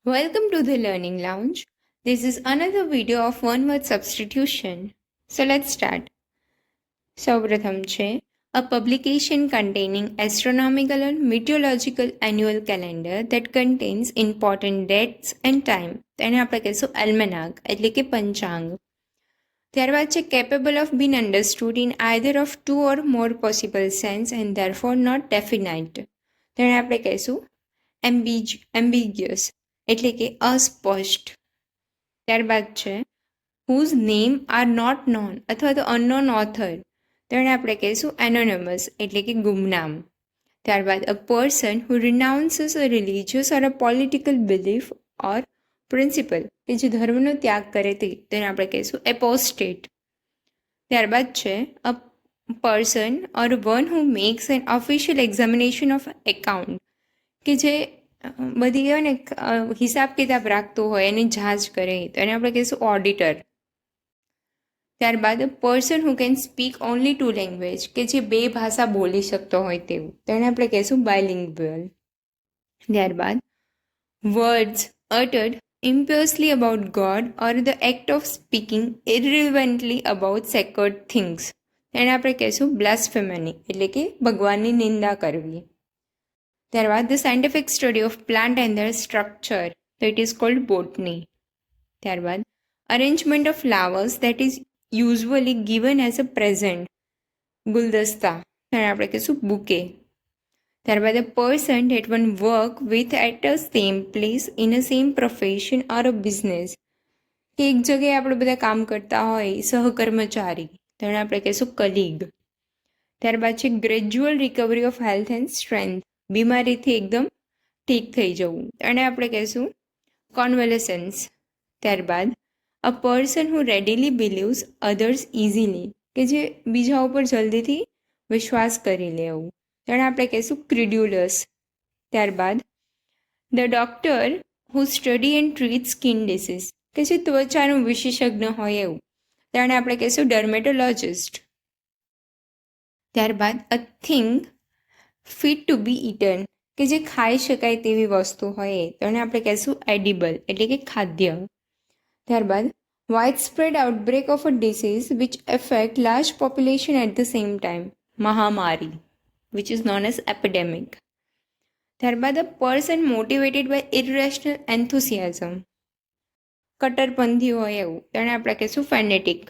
Welcome to the Learning Lounge. This is another video of one word substitution. So let's start. સૌપ્રથમ છે a publication containing astronomical and meteorological annual calendar that contains important dates and time. તેને આપણે કહીશું almanac એટલે કે પંચાંગ. ત્યારબાદ છે capable of being understood in either of two or more possible sense and therefore not definite. તેને આપણે કહીશું ambiguous એટલે કે અસ્પષ્ટ. ત્યારબાદ છે whose name are not known અથવા તો અનનોન ઓથર, તેને આપણે કહીશું એનોનિમસ એટલે કે ગુમનામ. ત્યારબાદ a person who renounces a religious or a political belief or principle, કે જે ધર્મનો ત્યાગ કરે તેને આપણે કહીશું એપોસ્ટેટ. ત્યારબાદ છે a person or one who makes an official examination of account, કે જે બધી કહેવાય ને હિસાબ કિતાબ રાખતું હોય એની જાંચ કરે તો એને આપણે કહીશું ઓડિટર. ત્યારબાદ person who can speak only two language, કે જે બે ભાષા બોલી શકતો હોય તેવું, તો એને આપણે કહીશું બાયલિંગ્યુઅલ. ત્યારબાદ words અટર્ડ impiously about God or the act of speaking irrelevantly about sacred things, એને આપણે કહીશું બ્લાસ્ફેમી એટલે કે ભગવાનની નિંદા કરવી. ત્યારબાદ the scientific study of plant and their structure, તો ઇટ ઇઝ કોલ્ડ બોટની. ત્યારબાદ arrangement of flowers that is usually given as a present, ગુલદસ્તા, તેને આપણે કહીશું બુકે. ત્યારબાદ a person that one work with at a same place in a same profession or a business, કે એક જગ્યાએ આપણે બધા કામ કરતા હોય સહકર્મચારી, તેને આપણે કહીશું કલીગ. ત્યારબાદ છે gradual recovery of health and strength, બીમારીથી એકદમ ઠીક થઈ જવું, એને આપણે કહીશું કોન્વેલેસન્સ. ત્યારબાદ a person who readily believes others easily, કે જે બીજા ઉપર જલ્દીથી વિશ્વાસ કરી લેવું, તેને આપણે કહીશું ક્રિડ્યુલસ. ત્યારબાદ the doctor who study and treat skin disease, કે જે ત્વચાનું વિશેષજ્ઞ હોય એવું, તેને આપણે કહીશું ડર્મેટોલોજિસ્ટ. ત્યારબાદ a thing fit to be eaten, કે જે ખાઈ શકાય તેવી વસ્તુ હોય તો એને આપણે કહીશું એડિબલ એટલે કે ખાદ્ય. ત્યારબાદ wide spread outbreak of a disease which affect large population at the same time, મહામારી which is known as epidemic. ત્યારબાદ a person motivated by irrational enthusiasm, કટ્ટરપંથી હોય એવું, તેને આપણે કહીશું ફેનેટિક.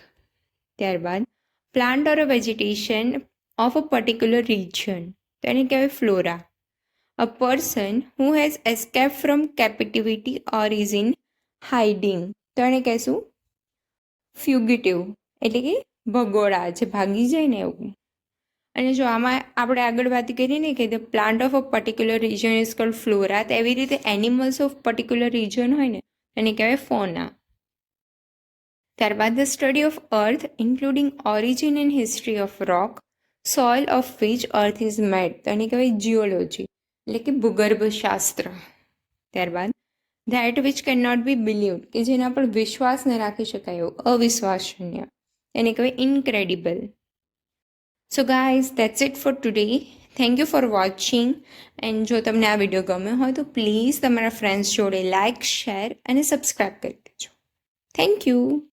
ત્યારબાદ plant or a vegetation of a particular region, તેને કહેવાય flora. A person who has escape from captivity or is in hiding, તો એને કહેશું ફ્યુગિટિવ એટલે કે ભગોળા, જે ભાગી જાય ને એવું. અને જો આમાં આપણે આગળ વાત કરીએ ને કે the plant of a particular region is called flora, તો એવી રીતે એનિમલ્સ ઓફ પર્ટિક્યુલર રિજન હોય ને એને કહેવાય ફોના. ત્યારબાદ the study of earth including origin and history of rock, soil of which earth is made, તો એને કહેવાય જીઓલોજી એટલે કે ભૂગર્ભશાસ્ત્ર. ત્યારબાદ that which can not be believed, કે જેના પર વિશ્વાસ ન રાખી શકાય એવું, અવિશ્વસનીય, એને કહેવાય incredible. So guys that's it four today. Thank you for watching. And જો તમને આ વિડીયો ગમ્યો હોય તો પ્લીઝ તમારા ફ્રેન્ડ્સ જોડે લાઇક, શેર અને સબસ્ક્રાઈબ કરી દેજો. Thank you.